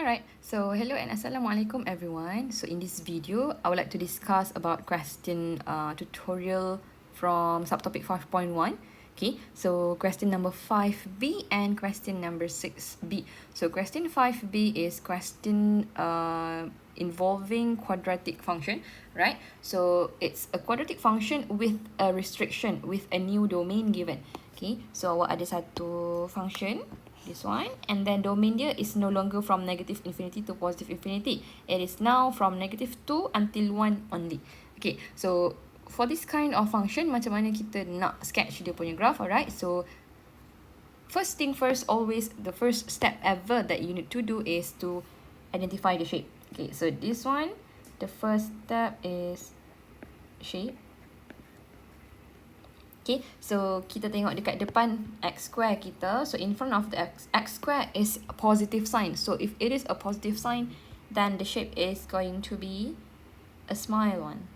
Alright, so hello and assalamualaikum everyone. So in this video, I would like to discuss about question tutorial from subtopic 5.1. Okay, so question number 5B and question number 6B. So question 5B is question involving quadratic function, right? So it's a quadratic function with a restriction, with a new domain given. Okay, so awak ada satu function, this one, and then domain dia is no longer from negative infinity to positive infinity. It is now from negative 2 until 1 only. Okay, so for this kind of function, macam mana kita nak sketch dia punya graph, alright? So first thing first, always the first step ever that you need to do is to identify the shape. Okay, so this one, the first step is shape. Okay, so kita tengok dekat depan x square kita. So in front of the x square is a positive sign. So if it is a positive sign, then the shape is going to be a smile one.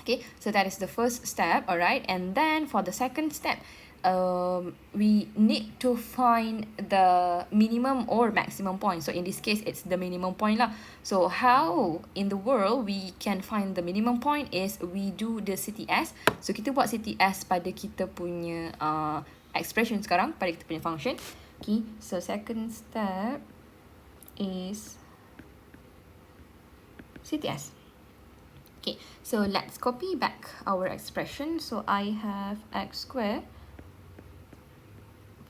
Okay, so that is the first step, alright. And then for the second step, we need to find the minimum or maximum point. So in this case, it's the minimum point lah. So how in the world we can find the minimum point is we do the CTS. So kita buat CTS pada kita punya expression sekarang, pada kita punya function. Okay, so second step is CTS. Okay, so let's copy back our expression. So I have x squared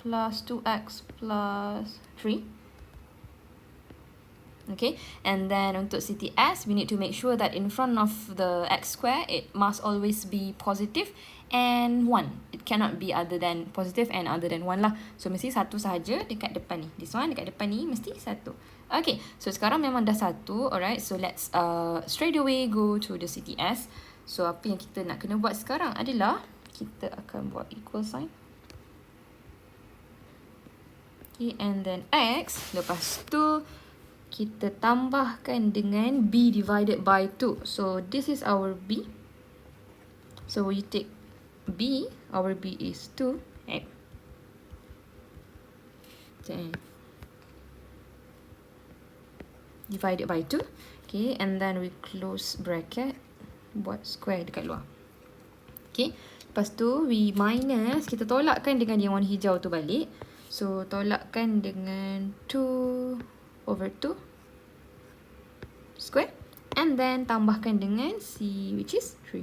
plus 2x plus 3. Okay, and then untuk CTS, we need to make sure that in front of the x square, it must always be positive and 1. It cannot be other than positive and other than 1 lah. So, mesti satu sahaja dekat depan ni. This one dekat depan ni mesti satu. Okay, so sekarang memang dah satu. Alright, so let's straight away go to the CTS. So, apa yang kita nak kena buat sekarang adalah kita akan buat equal sign. Okay, and then x, lepas tu kita tambahkan dengan b divided by 2. So this is our b. So we take b, our b is 2. Divided by 2. Okay, and then we close bracket, buat square dekat luar. Okay, lepas tu we minus, kita tolakkan dengan yang warna hijau tu balik. So, tolakkan dengan 2 over 2 square. And then, tambahkan dengan C, which is 3.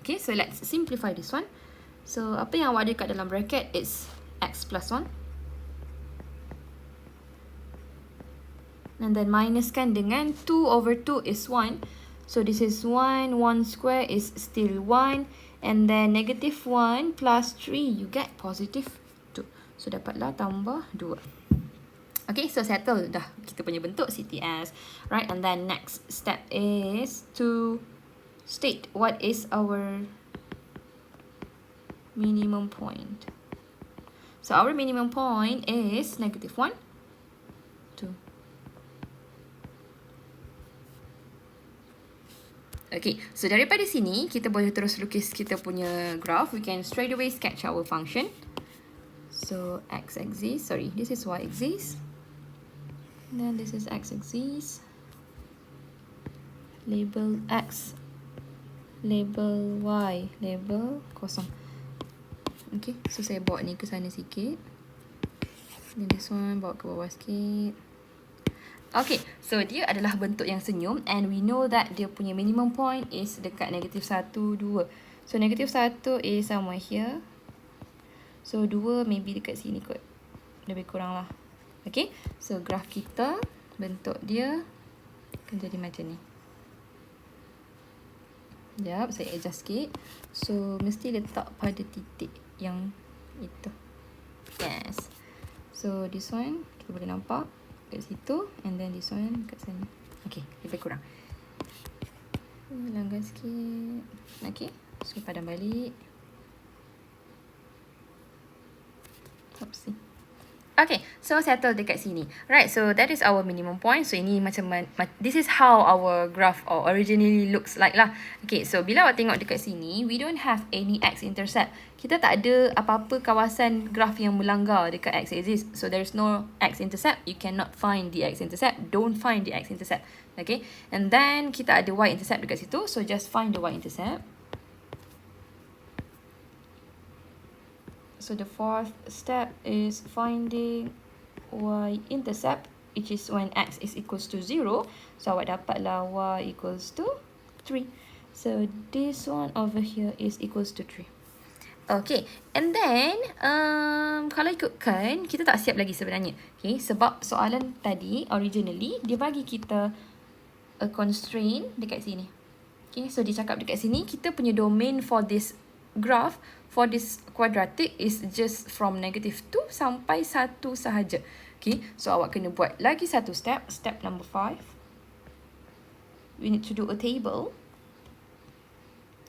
Okay, so let's simplify this one. So, apa yang awak ada kat dalam bracket is x plus 1. And then, minuskan dengan 2 over 2 is 1. So, this is 1. 1 square is still 1. And then, negative 1 plus 3, you get positive 2. So, dapatlah tambah 2. Okay, so settle dah kita punya bentuk CTS. Right, and then next step is to state what is our minimum point. So, our minimum point is negative 1, 2. Okay, so daripada sini, kita boleh terus lukis kita punya graph. We can straight away sketch our function. So, x-axis, sorry, this is y-axis. Then this is x-axis. Label x, label y, label kosong. Okay, so saya bawa ni ke sana sikit. Then this one bawa ke bawah sikit. Okay, so dia adalah bentuk yang senyum and we know that dia punya minimum point is dekat negative 1, 2. So, negative 1 is somewhere here. So, 2 maybe dekat sini kot. Lebih kurang lah. Okay, so graph kita, bentuk dia akan jadi macam ni. Sekejap, saya adjust sikit. So, mesti letak pada titik yang itu. Yes. So, this one, kita boleh nampak kat situ. And then this one kat sana. Okay, lebih kurang. Langgar sikit. Okay, so padam balik. Oopsie. Okay, so settle dekat sini. Right, so that is our minimum point. So ini macam, this is how our graph or originally looks like lah. Okay, so bila awak tengok dekat sini, we don't have any x-intercept. Kita tak ada apa-apa kawasan graph yang melanggar dekat x-axis. So there is no x-intercept. You cannot find the x-intercept. Don't find the x-intercept. Okay, and then kita ada y-intercept dekat situ. So just find the y-intercept. So the fourth step is finding y-intercept, which is when x is equals to 0. So awak dapatlah y equals to 3. So this one over here is equals to 3. Okay, and then kalau ikutkan, kita tak siap lagi sebenarnya. Okay, sebab soalan tadi originally dia bagi kita a constraint dekat sini. Okay, so dia cakap dekat sini kita punya domain for this graph, for this quadratic is just from -2 sampai 1 sahaja. Okay, so awak kena buat lagi satu step, step number 5. We need to do a table.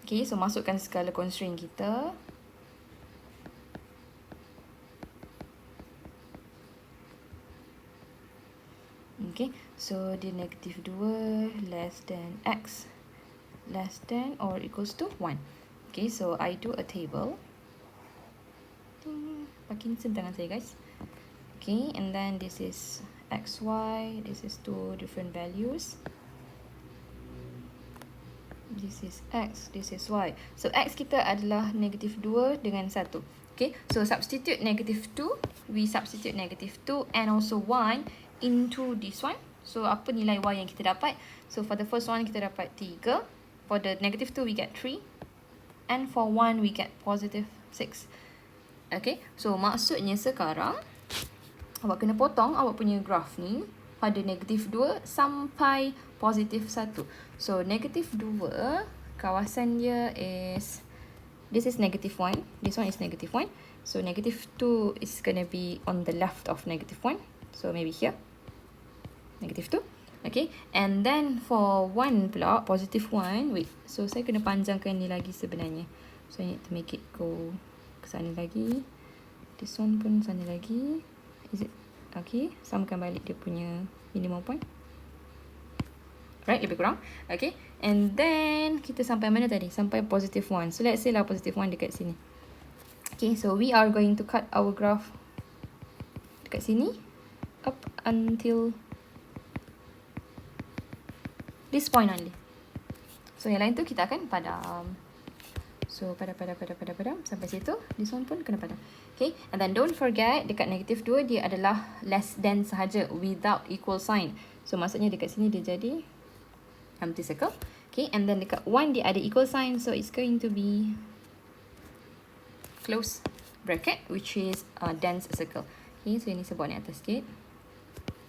Okay, so masukkan segala constraint kita. Okay, so dia -2 less than x less than or equals to 1. Okay, so I do a table. Parkinson tangan saya, guys. Okay, and then this is x, y. This is two different values. This is x, this is y. So x kita adalah -2 dengan 1. Okay, so substitute -2. We substitute -2 and also 1 into this one. So apa nilai y yang kita dapat? So for the first one kita dapat 3. For the -2 we get 3. And for 1 we get +6. Okay, so maksudnya sekarang awak kena potong awak punya graph ni pada -2 sampai +1. So -2 kawasan dia is, this is -1, this one is -1. So -2 is gonna be on the left of -1. So maybe here, -2. Okay, and then for 1 pula, +1, wait, so saya kena panjangkan ni lagi sebenarnya. So I need to make it go ke sana lagi. This one pun sana lagi. Is it? Okay, samakan balik dia punya minimum point. Right, lebih kurang. Okay, and then kita sampai mana tadi? Sampai +1. So let's say lah +1 dekat sini. Okay, so we are going to cut our graph dekat sini up until this point only. So yang lain tu kita akan padam. So padam sampai situ. This one pun kena padam. Okay, and then don't forget dekat -2 dia adalah less than sahaja without equal sign. So maksudnya dekat sini dia jadi empty circle. Okay, and then dekat 1 dia ada equal sign, so it's going to be close bracket, which is a dense circle. Okay, so ini saya buat ni atas sikit.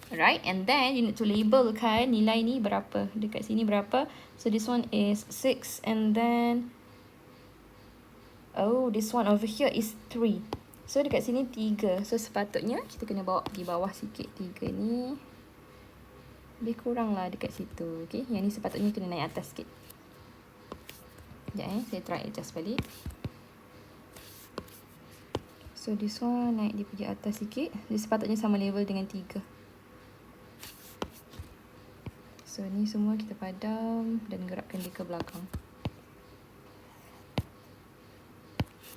Right, and then you need to label kan nilai ni berapa, dekat sini berapa. So this one is 6, and then oh, this one over here is 3. So dekat sini 3. So sepatutnya kita kena bawa pergi bawah sikit 3 ni. Lebih kurang lah dekat situ. Okay, yang ni sepatutnya kena naik atas sikit. Sekejap saya try adjust balik. So this one naik dia pergi atas sikit. Dia sepatutnya sama level dengan 3. So ni semua kita padam dan gerakkan dia ke belakang.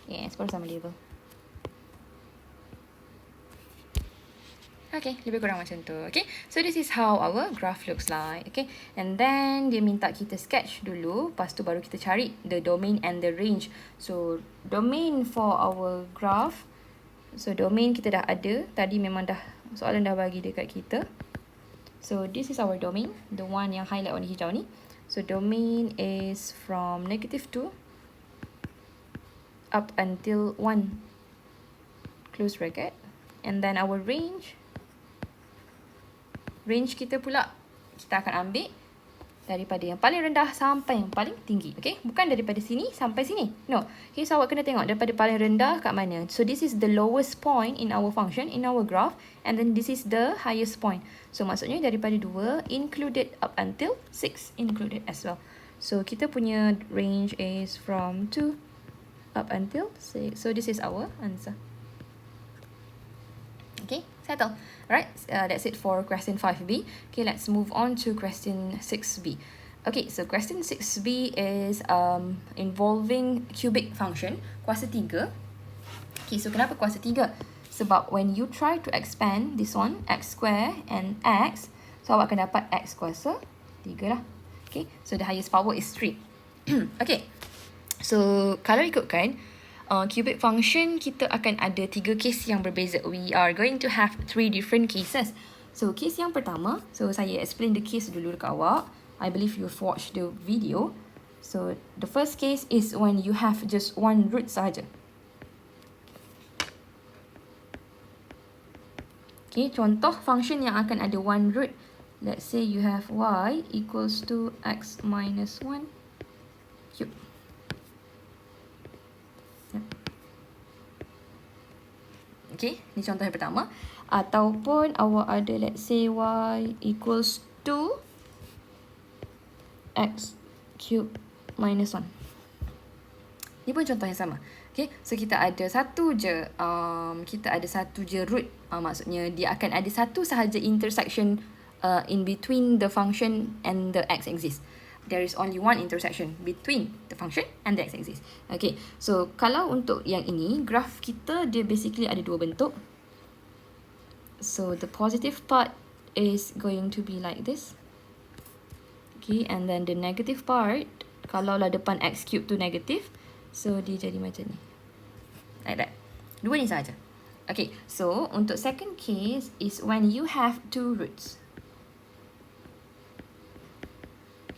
Yes, baru sama level. Okay, lebih kurang macam tu. Okay, so this is how our graph looks like. Okay, and then dia minta kita sketch dulu. Lepas tu baru kita cari the domain and the range. So domain for our graph. So domain kita dah ada. Tadi memang dah soalan dah bagi dekat kita. So this is our domain, the one yang highlight warna hijau ni. So domain is from -2 up until 1 close bracket, and then our range kita pula kita akan ambil daripada yang paling rendah sampai yang paling tinggi. Okay, bukan daripada sini sampai sini, no. Okay, so awak kena tengok daripada paling rendah kat mana. So this is the lowest point in our function, in our graph, and then this is the highest point. So maksudnya daripada 2 included up until 6 included as well. So kita punya range is from 2 up until 6. So this is our answer. Okay, settle. Alright, that's it for question 5B. Okay, let's move on to question 6B. Okay, so question 6B is involving cubic function, kuasa 3. Okay, so kenapa kuasa 3? Sebab when you try to expand this one, x square and x, so awak akan dapat x kuasa 3 lah. Okay, so the highest power is 3. Okay, so kalau ikutkan, cubic function kita akan ada 3 case yang berbeza. We are going to have 3 different cases. So case yang pertama, so saya explain the case dulu dekat awak. I believe you've watched the video. So the first case is when you have just one root sahaja. Okay, contoh function yang akan ada one root. Let's say you have y equals to x minus 1 cube. Okay, ni contoh yang pertama. Ataupun awak ada let's say y equals to x cube minus 1. Ni pun contoh yang sama. Okay, so kita ada satu je root. Maksudnya dia akan ada satu sahaja intersection in between the function and the x-axis. There is only one intersection between the function and the x-axis. Okay, so kalau untuk yang ini, graph kita dia basically ada dua bentuk. So the positive part is going to be like this. Okay, and then the negative part, kalau lah depan x cube tu negative, so dia jadi macam ni. Like that. Dua ni sahaja. Okay, so untuk second case is when you have two roots.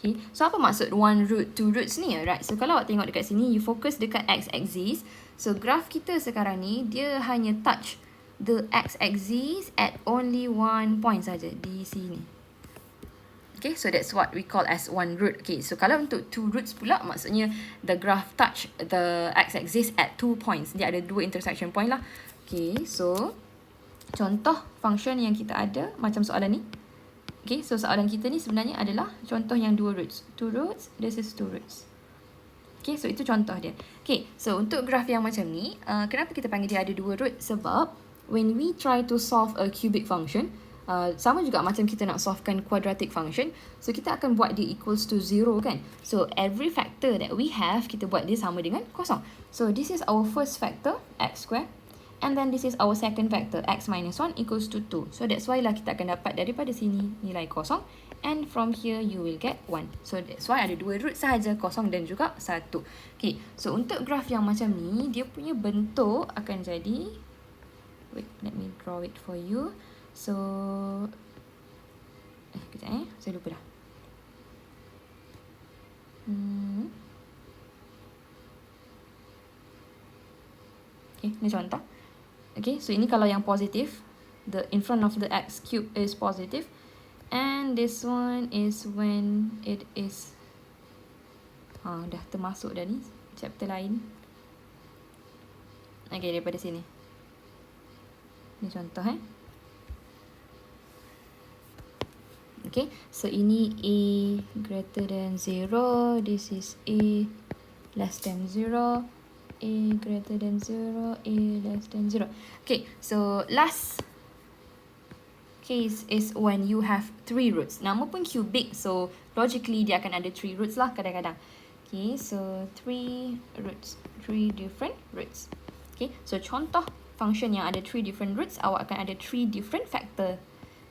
Okay, so apa maksud one root, two roots ni? Right, so kalau awak tengok dekat sini, you focus dekat x-axis. So graph kita sekarang ni, dia hanya touch the x-axis at only one point saja di sini. Okay, so that's what we call as one root. Okay, so kalau untuk two roots pula, maksudnya the graph touch the x-axis at 2 points. Dia ada 2 intersection point lah. Okay, so contoh function yang kita ada macam soalan ni. Okay, so soalan kita ni sebenarnya adalah contoh yang 2 roots. 2 roots, this is 2 roots. Okay, so itu contoh dia. Okay, so untuk graph yang macam ni, kenapa kita panggil dia ada 2 root? Sebab when we try to solve a cubic function, sama juga macam kita nak solvekan quadratic function, so kita akan buat dia equals to 0 kan. So every factor that we have, kita buat dia sama dengan kosong. So this is our first factor, x square. And then this is our second factor, x minus 1 equals to 2. So that's why lah kita akan dapat daripada sini nilai kosong. And from here you will get 1. So that's why ada 2 root sahaja, kosong dan juga 1. Okay, so untuk graph yang macam ni, dia punya bentuk akan jadi, wait, let me draw it for you. So, kejap saya lupa dah. Okay, ni contoh. Okay, so ini kalau yang positif, the in front of the x cube is positive, and this one is when it is dah termasuk dah ni chapter lain. Okay, daripada sini. Ini contoh Okay, so ini a greater than 0, this is a less than 0. A greater than 0, A less than 0. Okay, so last case is when you have 3 roots. Nama pun cubic, so logically dia akan ada 3 roots lah kadang-kadang. Okay, so 3 roots, 3 different roots. Okay, so contoh function yang ada 3 different roots, awak akan ada 3 different factor.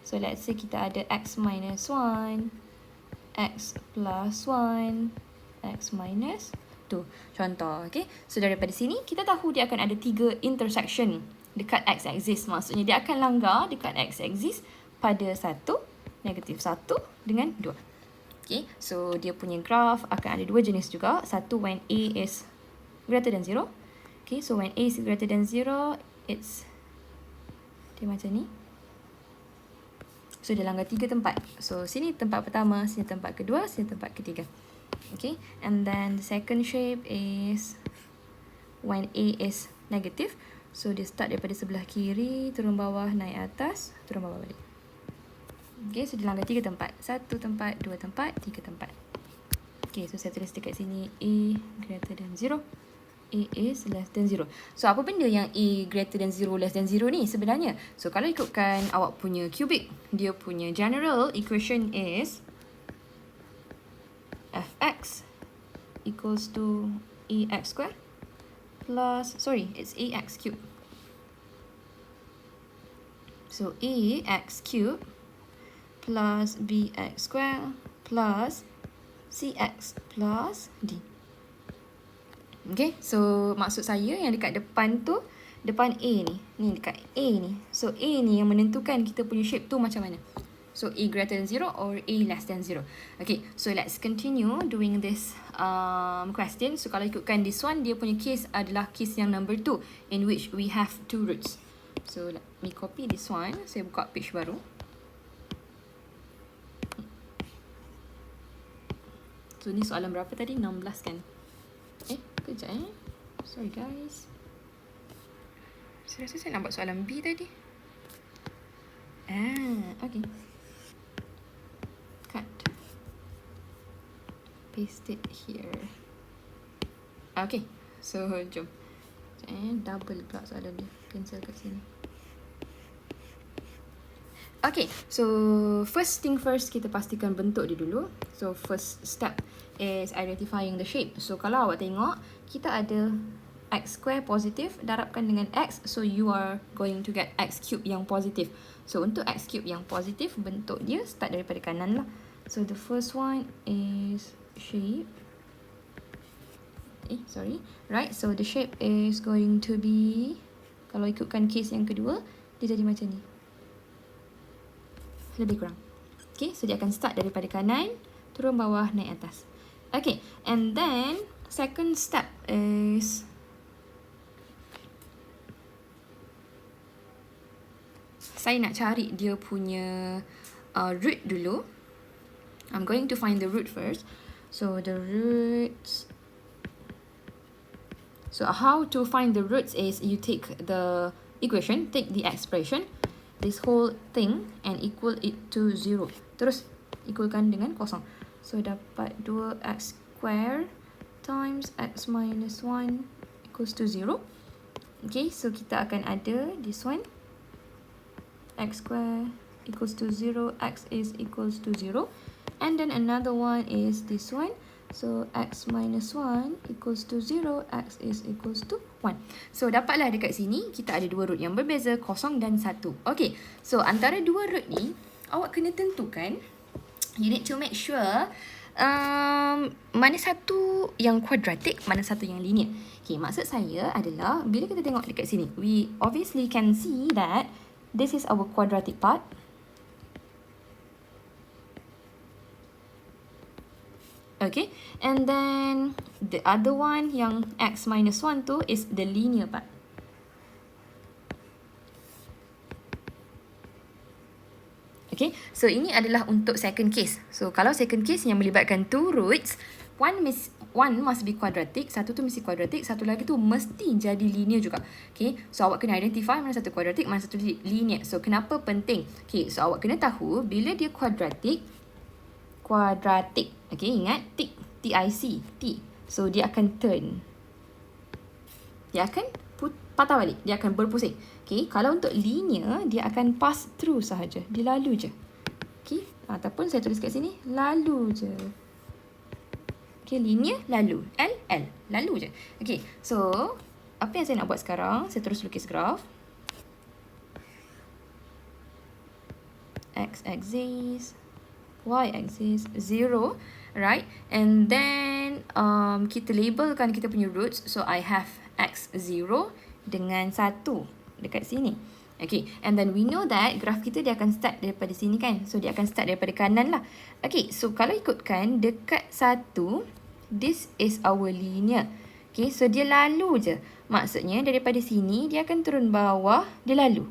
So let's say kita ada x minus 1, x plus 1, x minus 2. Contoh, okay. So daripada sini kita tahu dia akan ada 3 intersection dekat x-axis. Maksudnya dia akan langgar dekat x-axis pada 1, negatif 1 dengan 2. Okay, so dia punya graph akan ada 2 jenis juga. Satu when a is greater than 0. Okay, so when a is greater than 0, it's dia macam ni. So dia langgar 3 tempat. So sini tempat pertama, sini tempat kedua, sini tempat ketiga. Okay, and then the second shape is when a is negative. So dia start daripada sebelah kiri, turun bawah, naik atas, turun bawah balik. Okay, so dia langgar 3 tempat. 1 tempat, 2 tempat, 3 tempat. Okay, so saya tulis dekat sini a greater than 0. A is less than 0. So, apa benda yang A greater than 0, less than 0 ni sebenarnya? So, kalau ikutkan awak punya cubic, dia punya general equation is fx equals to ax square plus, sorry, it's ax cube. So, ax cube plus bx square plus cx plus d. Okay, so maksud saya yang dekat depan tu, depan A ni. Ni dekat A ni. So, A ni yang menentukan kita punya shape tu macam mana. So, A greater than 0 or A less than 0. Okay, so let's continue doing this question. So, kalau ikutkan this one, dia punya case adalah case yang number 2, in which we have 2 roots. So, let me copy this one. Saya buka page baru. So, ni soalan berapa tadi? 16 kan? Kejap sorry guys. Saya rasa saya nak buat soalan B tadi. Okay. Cut. Paste it here. Okay. So, jom. Double pula soalan dia. Cancel kat sini. Okay, so first thing first, kita pastikan bentuk dia dulu. So first step is identifying the shape. So kalau awak tengok, kita ada x square positif, darabkan dengan x, so you are going to get x cube yang positif. So untuk x cube yang positif, bentuk dia start daripada kanan lah. So the first one is shape. Right, so the shape is going to be, kalau ikutkan case yang kedua, dia jadi macam ni. Lebih kurang. Okay, so dia akan start daripada kanan, turun bawah, naik atas. Okay, and then second step is saya nak cari dia punya root dulu. I'm going to find the root first. So the roots. So how to find the roots is you take the equation, take the expression, this whole thing, and equal it to 0. Terus equalkan dengan kosong. So dapat 2x square times x minus 1 equals to 0. Okay, so kita akan ada this one. X square equals to 0, x is equals to 0. And then another one is this one. So, x minus 1 equals to 0, x is equals to 1. So, dapatlah dekat sini, kita ada dua root yang berbeza, 0 dan 1. Okay, so antara dua root ni, awak kena tentukan, you need to make sure, mana satu yang quadratic, mana satu yang linear. Okay, maksud saya adalah, bila kita tengok dekat sini, we obviously can see that this is our quadratic part. Okay, and then the other one yang x minus 1 tu is the linear part. Okay, so ini adalah untuk second case. So kalau second case yang melibatkan two roots, one must be quadratic, satu tu mesti quadratic, satu lagi tu mesti jadi linear juga. Okay, so awak kena identify mana satu quadratic, mana satu linear. So kenapa penting? Okay, so awak kena tahu bila dia quadratic, okay, ingat TIC, T-I-C, T. So dia akan turn. Dia akan patah balik, dia akan berpusing. Okay, kalau untuk linear, dia akan pass through sahaja, dia lalu je. Okay, ataupun saya tulis kat sini, lalu je. Okay, linear, lalu. L, lalu je. Okay, so apa yang saya nak buat sekarang, saya terus lukis graf. X-axis, y-axis, 0, right? And then kita labelkan kita punya roots. So I have x0 dengan 1 dekat sini. Okay, and then we know that graf kita dia akan start daripada sini kan. So dia akan start daripada kanan lah. Okay, so kalau ikutkan dekat 1, this is our linear. Okay, so dia lalu je. Maksudnya daripada sini dia akan turun bawah, dia lalu.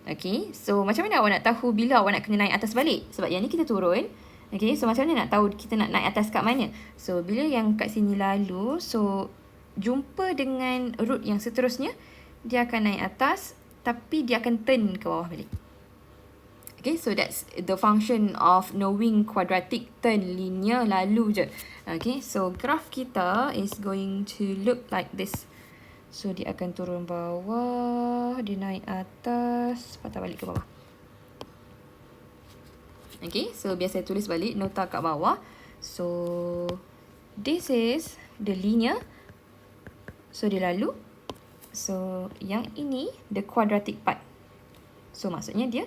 Okay, so macam mana awak nak tahu bila awak nak kena naik atas balik? Sebab yang ni kita turun. Okay, so macam mana nak tahu kita nak naik atas kat mana? So, bila yang kat sini lalu, so jumpa dengan root yang seterusnya, dia akan naik atas, tapi dia akan turn ke bawah balik. Okay, Okay, so that's the function of knowing quadratic turn linear lalu je. Okay, so graph kita is going to look like this. So dia akan turun bawah, dia naik atas, patah balik ke bawah. Okay, so biar saya tulis balik nota kat bawah. So this is the linear. So dia lalu. So yang ini the quadratic part. So maksudnya dia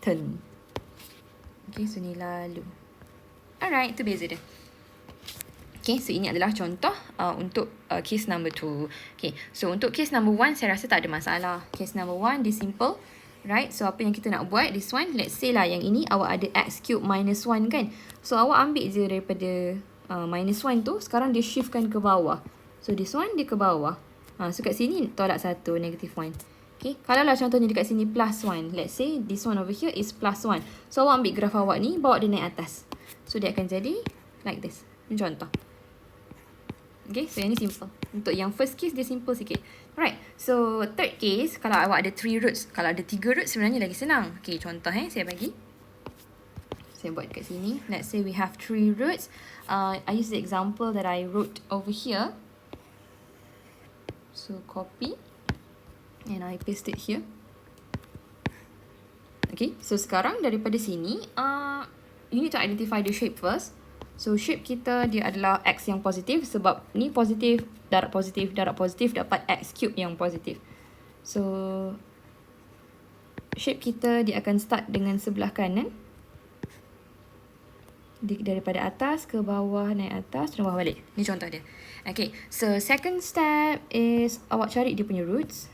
turn. Okay, so ni lalu. Alright, itu beza dia. Okay, so ini adalah contoh untuk case number 2. Okay, so untuk case number 1 saya rasa tak ada masalah. Case number 1 dia simple. Right, so apa yang kita nak buat, this one, let's say lah yang ini awak ada x cube minus 1 kan. So awak ambil je daripada minus 1 tu, sekarang dia shiftkan ke bawah. So this one dia ke bawah. So kat sini tolak 1, negative 1. Okay, kalau lah contohnya dekat sini plus 1. Let's say this one over here is plus 1. So awak ambil graf awak ni, bawa dia naik atas. So dia akan jadi like this. Ini contoh. Okay, so yang ni simple. Untuk yang first case dia simple sikit. Right, so third case, kalau awak ada 3 roots. Kalau ada 3 roots sebenarnya lagi senang. Okay, contoh saya bagi. Saya buat dekat sini. Let's say we have 3 roots. I use the example that I wrote over here. So copy. And I paste it here. Okay, so sekarang daripada sini, you need to identify the shape first. So shape kita dia adalah x yang positif sebab ni positif, darab positif dapat x cube yang positif. So shape kita dia akan start dengan sebelah kanan. Daripada atas ke bawah, naik atas, dan bawah balik. Ni contoh dia. Okay, so second step is awak cari dia punya roots.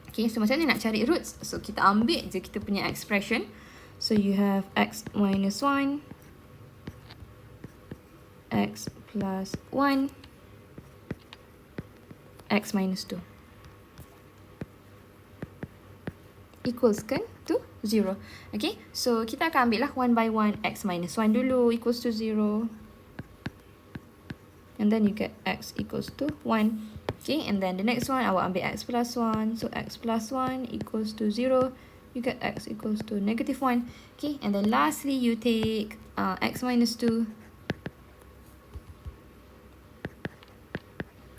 Okay, so macam mana nak cari roots? So kita ambil je kita punya expression. So you have x minus 1, x plus 1, x minus 2. Equals kan to 0. Okay, so kita akan ambil lah 1 by 1, x minus 1 dulu equals to 0. And then you get x equals to 1. Okay, and then the next one, awak ambil x plus 1. So x plus 1 equals to 0. You get x equals to negative 1. Okay, and then lastly, you take x minus 2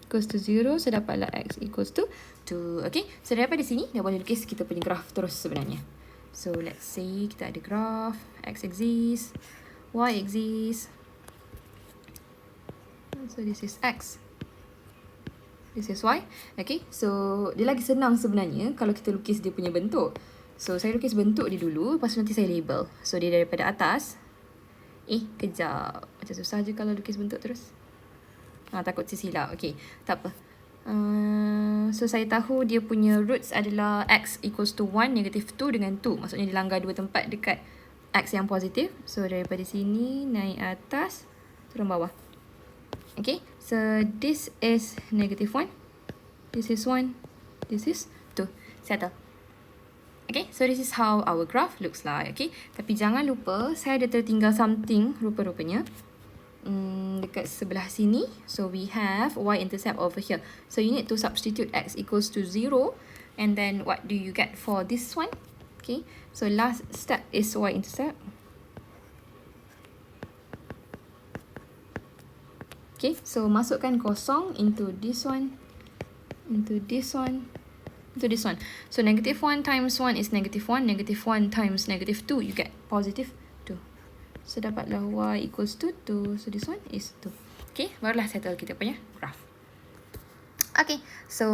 equals to 0. So dapatlah x equals to 2. Okay, so daripada sini, dah boleh lukis kita punya graf terus sebenarnya. So let's say kita ada graf, x axis, y axis. So this is x. This is y. Okay, so dia lagi senang sebenarnya kalau kita lukis dia punya bentuk. So, saya lukis bentuk dia dulu, lepas tu nanti saya label. So, dia daripada atas. Kejap. Macam susah je kalau lukis bentuk terus. Takut silap. Okay, tak apa. So, saya tahu dia punya roots adalah x equals to 1, negative 2 dengan 2. Maksudnya dia langgar 2 tempat dekat x yang positif. So, daripada sini, naik atas, turun bawah. Okay, so this is negative 1. This is 1. This is 2. Settle. Okay, so this is how our graph looks like. Okay, tapi jangan lupa saya ada tertinggal something rupa-rupanya dekat sebelah sini. So we have y-intercept over here. So you need to substitute x equals to 0. And then what do you get for this one? Okay, so last step is y-intercept. Okay, so masukkan kosong into this one, into this one, to this one. So negative 1 times 1 is negative 1. Negative 1 times negative 2, you get positive 2. So dapatlah y equals to 2. So this one is 2. Okay, barulah settle kita punya graph. Okay, so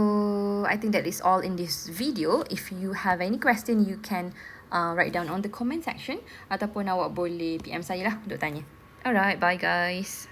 I think that is all in this video. If you have any question, you can write down on the comment section. Ataupun awak boleh PM saya lah untuk tanya. Alright, bye guys.